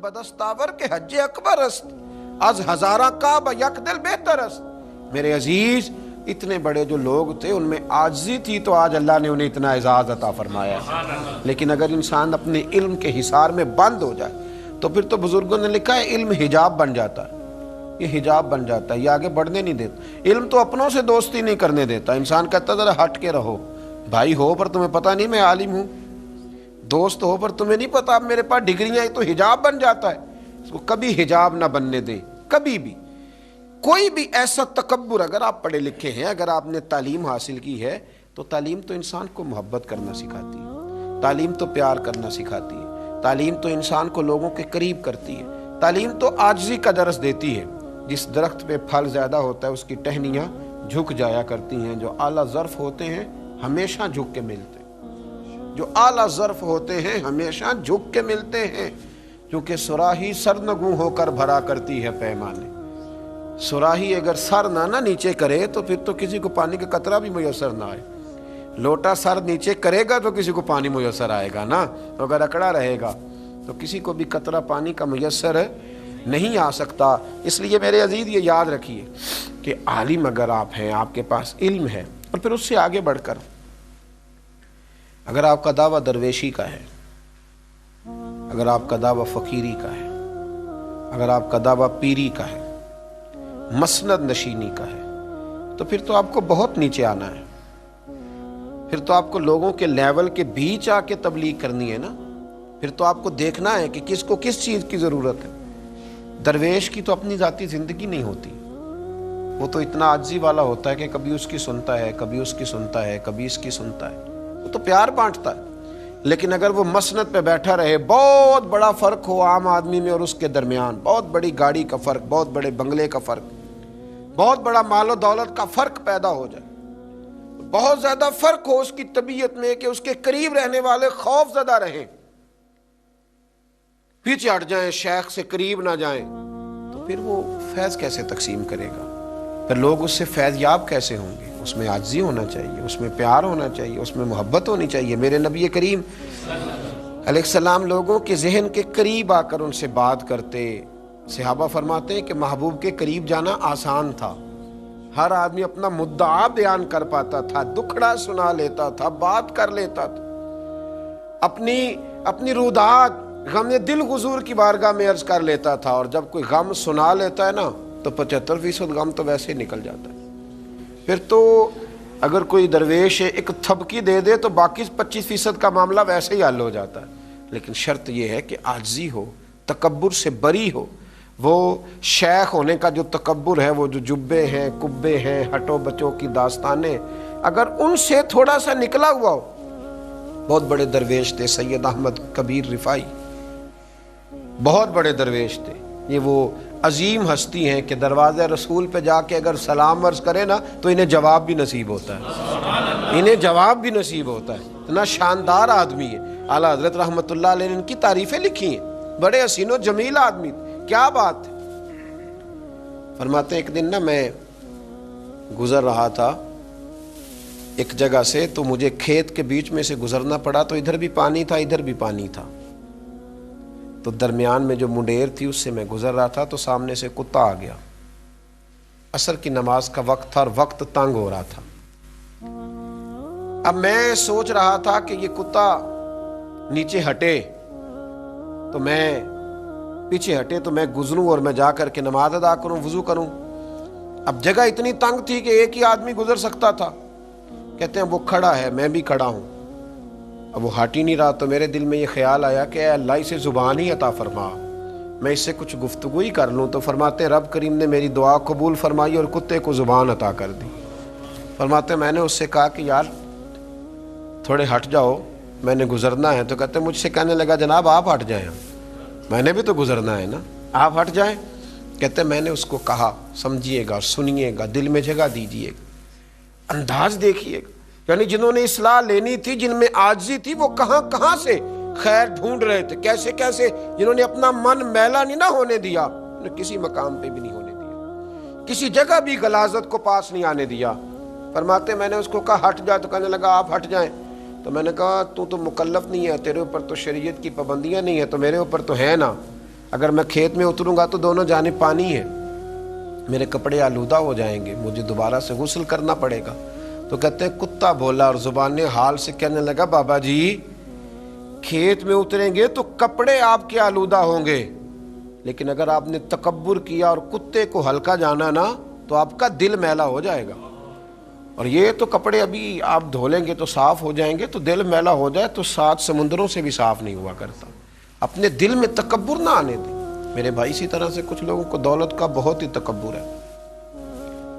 بدستاور کے حج اکبر است، از ہزاراں کعبہ یک دل بہتر است۔ میرے عزیز، اتنے بڑے جو لوگ تھے ان میں عاجزی تھی تو آج اللہ نے انہیں اتنا اعزاز عطا فرمایا ہے۔ لیکن اگر انسان اپنے علم کے حصار میں بند ہو جائے تو پھر تو بزرگوں نے لکھا ہے علم حجاب بن جاتا ہے، یہ حجاب بن جاتا ہے، یہ آگے بڑھنے نہیں دیتا۔ علم تو اپنوں سے دوستی نہیں کرنے دیتا، انسان کہتا ذرا ہٹ کے رہو، بھائی ہو پر تمہیں پتہ نہیں میں عالم ہوں، دوست ہو پر تمہیں نہیں پتا اب میرے پاس ڈگریاں ہیں، تو حجاب بن جاتا ہے۔ اس کو کبھی حجاب نہ بننے دے، کبھی بھی کوئی بھی ایسا تکبر۔ اگر آپ پڑھے لکھے ہیں، اگر آپ نے تعلیم حاصل کی ہے تو تعلیم تو انسان کو محبت کرنا سکھاتی ہے، تعلیم تو پیار کرنا سکھاتی ہے، تعلیم تو انسان کو لوگوں کے قریب کرتی ہے، تعلیم تو عاجزی کا درس دیتی ہے۔ جس درخت پہ پھل زیادہ ہوتا ہے اس کی ٹہنیاں جھک جایا کرتی ہیں، جو اعلیٰ ظرف ہوتے ہیں ہمیشہ جھک کے ملتے ہیں، جو اعلیٰ ظرف ہوتے ہیں ہمیشہ جھک کے ملتے ہیں، کیونکہ صراحی سرنگوں ہو کر بھرا کرتی ہے پیمانے۔ صراحی اگر سر نہ نیچے کرے تو پھر تو کسی کو پانی کا قطرہ بھی میسر نہ آئے، لوٹا سر نیچے کرے گا تو کسی کو پانی میسر آئے گا نا، اگر اکڑا رہے گا تو کسی کو بھی قطرہ پانی کا میسر نہیں آ سکتا۔ اس لیے میرے عزیز یہ یاد رکھیے کہ عالم اگر آپ ہیں، آپ کے پاس علم ہے، اور پھر اس سے آگے بڑھ کر اگر آپ کا دعویٰ درویشی کا ہے، اگر آپ کا دعویٰ فقیری کا ہے، اگر آپ کا دعویٰ پیری کا ہے، مسند نشینی کا ہے، تو پھر تو آپ کو بہت نیچے آنا ہے، پھر تو آپ کو لوگوں کے لیول کے بیچ آ کے تبلیغ کرنی ہے نا، پھر تو آپ کو دیکھنا ہے کہ کس کو کس چیز کی ضرورت ہے۔ درویش کی تو اپنی ذاتی زندگی نہیں ہوتی، وہ تو اتنا عاجزی والا ہوتا ہے کہ کبھی اس کی سنتا ہے، کبھی اس کی سنتا ہے، کبھی اس کی سنتا ہے، وہ تو پیار بانٹتا ہے۔ لیکن اگر وہ مسند پہ بیٹھا رہے، بہت بڑا فرق ہو عام آدمی میں اور اس کے درمیان، بہت بڑی گاڑی کا فرق، بہت بڑے بنگلے کا فرق، بہت بڑا مال و دولت کا فرق پیدا ہو جائے، بہت زیادہ فرق ہو اس کی طبیعت میں کہ اس کے قریب رہنے والے خوف زدہ رہیں، پیچھے ہٹ جائیں، شیخ سے قریب نہ جائیں، تو پھر وہ فیض کیسے تقسیم کرے گا؟ پھر لوگ اس سے فیض یاب کیسے ہوں گے؟ اس میں عاجزی ہونا چاہیے، اس میں پیار ہونا چاہیے، اس میں محبت ہونی چاہیے۔ میرے نبی کریم علیہ السلام لوگوں کے ذہن کے قریب آ کر ان سے بات کرتے۔ صحابہ فرماتے ہیں کہ محبوب کے قریب جانا آسان تھا، ہر آدمی اپنا مدعا بیان کر پاتا تھا، دکھڑا سنا لیتا تھا، بات کر لیتا تھا، اپنی رودات غم دل حضور کی بارگاہ میں عرض کر لیتا تھا، اور جب کوئی غم سنا لیتا ہے نا تو 75% غم تو ویسے ہی نکل جاتا ہے۔ پھر تو اگر کوئی درویش ایک تھپکی دے دے تو باقی 25% کا معاملہ ویسے ہی حل ہو جاتا ہے۔ لیکن شرط یہ ہے کہ عاجزی ہو، تکبر سے بری ہو۔ وہ شیخ ہونے کا جو تکبر ہے، وہ جو جبے ہیں، کبے ہیں، ہٹو بچوں کی داستانیں، اگر ان سے تھوڑا سا نکلا ہوا ہو۔ بہت بڑے درویش تھے سید احمد کبیر رفاعی، بہت بڑے درویش تھے، یہ وہ عظیم ہستی ہیں کہ دروازے رسول پہ جا کے اگر سلام عرض کرے نا تو انہیں جواب بھی نصیب ہوتا ہے، انہیں جواب بھی نصیب ہوتا ہے۔ اتنا شاندار آدمی ہے۔ اعلیٰ حضرت رحمت اللہ علیہ نے ان کی تعریفیں لکھی ہیں، بڑے حسین و جمیل آدمی، کیا بات ہے۔ فرماتے ہیں ایک دن نا میں گزر رہا تھا ایک جگہ سے، تو مجھے کھیت کے بیچ میں سے گزرنا پڑا، تو ادھر بھی پانی تھا ادھر بھی پانی تھا، تو درمیان میں جو منڈیر تھی اس سے میں گزر رہا تھا، تو سامنے سے کتا آ گیا۔ عصر کی نماز کا وقت تھا اور وقت تنگ ہو رہا تھا۔ اب میں سوچ رہا تھا کہ یہ کتا نیچے ہٹے تو میں پیچھے ہٹے تو میں گزروں اور میں جا کر کے نماز ادا کروں، وضو کروں۔ اب جگہ اتنی تنگ تھی کہ ایک ہی آدمی گزر سکتا تھا۔ کہتے ہیں وہ کھڑا ہے، میں بھی کھڑا ہوں، اب وہ ہٹ ہی نہیں رہا، تو میرے دل میں یہ خیال آیا کہ اے اللہ اسے زبان ہی عطا فرما، میں اس سے کچھ گفتگو ہی کر لوں۔ تو فرماتے رب کریم نے میری دعا قبول فرمائی اور کتے کو زبان عطا کر دی۔ فرماتے میں نے اس سے کہا کہ یار تھوڑے ہٹ جاؤ، میں نے گزرنا ہے۔ تو کہتے مجھ سے کہنے لگا جناب آپ ہٹ جائیں، میں نے بھی تو گزرنا ہے نا، آپ ہٹ جائیں۔ کہتے میں نے اس کو کہا سمجھیے گا، سنیے گا، دل میں جگہ دیجیے گا، انداز دیکھیے گا، یعنی جنہوں نے اصلاح لینی تھی، جن میں عاجزی تھی، وہ کہاں کہاں سے خیر ڈھونڈ رہے تھے، کیسے کیسے، جنہوں نے اپنا من میلا نہیں نہ ہونے دیا، انہیں کسی مقام پہ بھی نہیں ہونے دیا، کسی جگہ بھی غلاظت کو پاس نہیں آنے دیا۔ فرماتے میں نے اس کو کہا ہٹ جا، تو کہنے لگا آپ ہٹ جائیں۔ تو میں نے کہا تو مکلف نہیں ہے، تیرے اوپر تو شریعت کی پابندیاں نہیں ہے، تو میرے اوپر تو ہے نا۔ اگر میں کھیت میں اتروں گا تو دونوں جانب پانی ہے، میرے کپڑے آلودہ ہو جائیں گے، مجھے دوبارہ سے غسل کرنا پڑے گا۔ تو کہتے ہیں کتا بولا اور زبان حال سے کہنے لگا بابا جی کھیت میں اتریں گے تو کپڑے آپ کے آلودہ ہوں گے، لیکن اگر آپ نے تکبر کیا اور کتے کو ہلکا جانا نا تو آپ کا دل میلا ہو جائے گا، اور یہ تو کپڑے ابھی آپ دھو لیں گے تو صاف ہو جائیں گے، تو دل میلا ہو جائے تو 7 سمندروں سے بھی صاف نہیں ہوا کرتا۔ اپنے دل میں تکبر نہ آنے دیں میرے بھائی۔ اسی طرح سے کچھ لوگوں کو دولت کا بہت ہی تکبر ہے،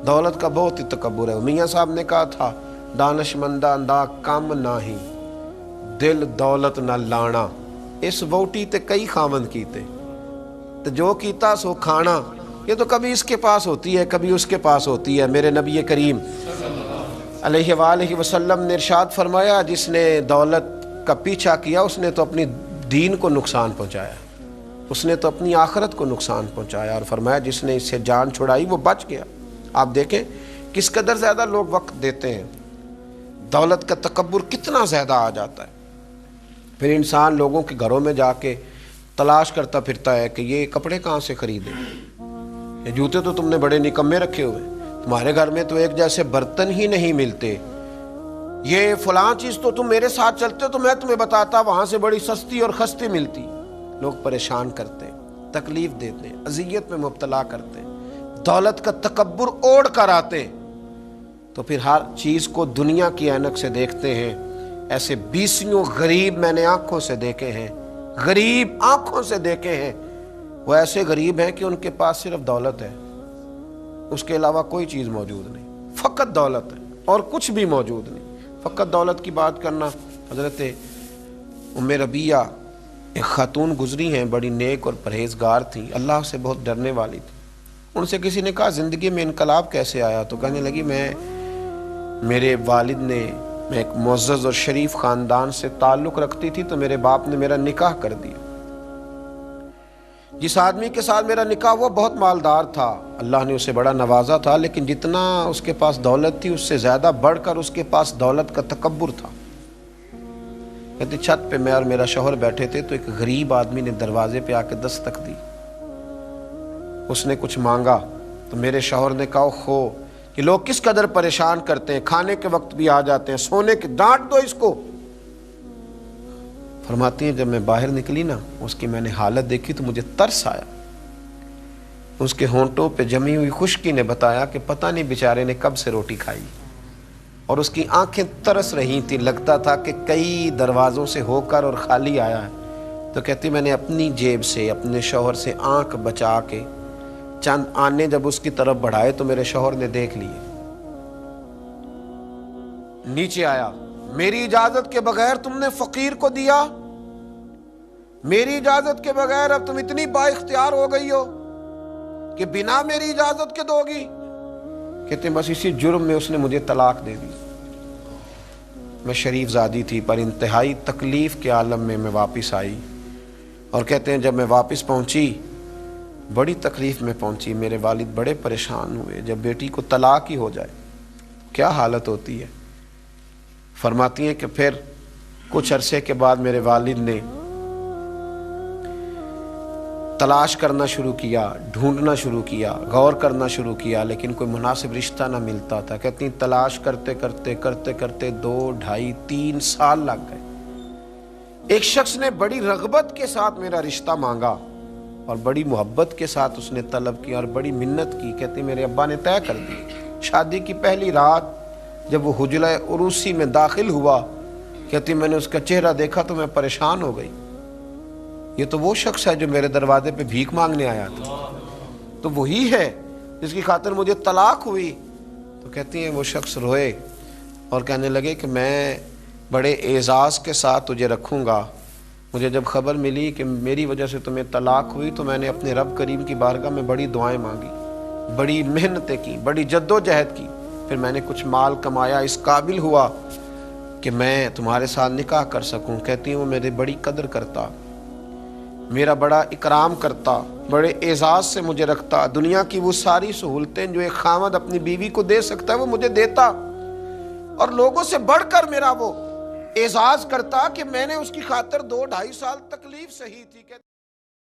دولت کا بہت ہی تکبر ہے۔ میاں صاحب نے کہا تھا دانش مندہ دا کم نہیں، دل دولت نہ لانا، اس ووٹی تے کئی خامند کیتے، تو جو کیتا سو کھانا۔ یہ تو کبھی اس کے پاس ہوتی ہے کبھی اس کے پاس ہوتی ہے۔ میرے نبی کریم علیہ وآلہ وسلم نے ارشاد فرمایا جس نے دولت کا پیچھا کیا اس نے تو اپنی دین کو نقصان پہنچایا، اس نے تو اپنی آخرت کو نقصان پہنچایا، اور فرمایا جس نے اس سے جان چھڑائی وہ بچ گیا۔ آپ دیکھیں کس قدر زیادہ لوگ وقت دیتے ہیں، دولت کا تکبر کتنا زیادہ آ جاتا ہے۔ پھر انسان لوگوں کے گھروں میں جا کے تلاش کرتا پھرتا ہے کہ یہ کپڑے کہاں سے خریدے، یہ جوتے تو تم نے بڑے نکمے رکھے ہوئے، تمہارے گھر میں تو ایک جیسے برتن ہی نہیں ملتے، یہ فلاں چیز تو تم میرے ساتھ چلتے تو میں تمہیں بتاتا وہاں سے بڑی سستی اور خستی ملتی۔ لوگ پریشان کرتے ہیں، تکلیف دیتے ہیں، اذیت میں مبتلا کرتے ہیں، دولت کا تکبر اوڑھ کر آتے ہیں، تو پھر ہر چیز کو دنیا کی اینک سے دیکھتے ہیں۔ ایسے 20 غریب میں نے آنکھوں سے دیکھے ہیں، غریب آنکھوں سے دیکھے ہیں، وہ ایسے غریب ہیں کہ ان کے پاس صرف دولت ہے، اس کے علاوہ کوئی چیز موجود نہیں، فقط دولت ہے اور کچھ بھی موجود نہیں۔ فقط دولت کی بات کرنا، حضرت ام ربیہ ایک خاتون گزری ہیں، بڑی نیک اور پرہیزگار تھیں، اللہ سے بہت ڈرنے والی تھی۔ ان سے کسی نے کہا زندگی میں انقلاب کیسے آیا؟ تو کہنے لگی میرے والد نے، میں ایک معزز اور شریف خاندان سے تعلق رکھتی تھی تو میرے باپ نے میرا نکاح کر دیا۔ جس آدمی کے ساتھ میرا نکاح وہ بہت مالدار تھا، اللہ نے اسے بڑا نوازا تھا، لیکن جتنا اس کے پاس دولت تھی اس سے زیادہ بڑھ کر اس کے پاس دولت کا تکبر تھا۔ کہتے چھت پہ میں اور میرا شوہر بیٹھے تھے تو ایک غریب آدمی نے دروازے پہ آ کے دستک دی، اس نے کچھ مانگا تو میرے شوہر نے کہا خو کہ لوگ کس قدر پریشان کرتے ہیں، کھانے کے وقت بھی آ جاتے ہیں، سونے کے، ڈانٹ دو اس کو۔ فرماتی ہیں جب میں باہر نکلی نا اس کی میں نے حالت دیکھی تو مجھے ترس آیا، اس کے ہونٹوں پہ جمی ہوئی خشکی نے بتایا کہ پتہ نہیں بیچارے نے کب سے روٹی کھائی، اور اس کی آنکھیں ترس رہی تھی، لگتا تھا کہ کئی دروازوں سے ہو کر اور خالی آیا ہے۔ تو کہتی میں نے اپنی جیب سے اپنے شوہر سے آنکھ بچا کے چند آنے جب اس کی طرف بڑھائے تو میرے شوہر نے دیکھ لیے، نیچے آیا، میری اجازت کے بغیر تم نے فقیر کو دیا، میری اجازت کے بغیر اب تم اتنی با اختیار ہو گئی ہو کہ بنا میری اجازت کے دو گی؟ کہتے بس اسی جرم میں اس نے مجھے طلاق دے دی۔ میں شریف زادی تھی پر انتہائی تکلیف کے عالم میں واپس آئی، اور کہتے ہیں جب میں واپس پہنچی بڑی تکلیف میں پہنچی، میرے والد بڑے پریشان ہوئے، جب بیٹی کو طلاق ہی ہو جائے کیا حالت ہوتی ہے۔ فرماتی ہیں کہ پھر کچھ عرصے کے بعد میرے والد نے تلاش کرنا شروع کیا، ڈھونڈنا شروع کیا، غور کرنا شروع کیا، لیکن کوئی مناسب رشتہ نہ ملتا تھا۔ کہتی ہیں تلاش کرتے کرتے 2، 2.5، 3 سال لگ گئے۔ ایک شخص نے بڑی رغبت کے ساتھ میرا رشتہ مانگا اور بڑی محبت کے ساتھ اس نے طلب کیا اور بڑی منت کی۔ کہتی میرے ابا نے طے کر دی، شادی کی پہلی رات جب وہ حجرہ عروسی میں داخل ہوا، کہتی میں نے اس کا چہرہ دیکھا تو میں پریشان ہو گئی، یہ تو وہ شخص ہے جو میرے دروازے پہ بھیک مانگنے آیا تھا، تو وہی ہے جس کی خاطر مجھے طلاق ہوئی۔ تو کہتی ہیں وہ شخص روئے اور کہنے لگے کہ میں بڑے اعزاز کے ساتھ تجھے رکھوں گا، مجھے جب خبر ملی کہ میری وجہ سے تمہیں طلاق ہوئی تو میں نے اپنے رب کریم کی بارگاہ میں بڑی دعائیں مانگی، بڑی محنتیں کی، بڑی جد و جہد کی، پھر میں نے کچھ مال کمایا، اس قابل ہوا کہ میں تمہارے ساتھ نکاح کر سکوں۔ کہتی ہیں وہ میری بڑی قدر کرتا، میرا بڑا اکرام کرتا، بڑے اعزاز سے مجھے رکھتا، دنیا کی وہ ساری سہولتیں جو ایک خامد اپنی بیوی کو دے سکتا ہے وہ مجھے دیتا، اور لوگوں سے بڑھ کر میرا وہ اعزاز کرتا کہ میں نے اس کی خاطر 2، 2.5 سال تکلیف سہی تھی۔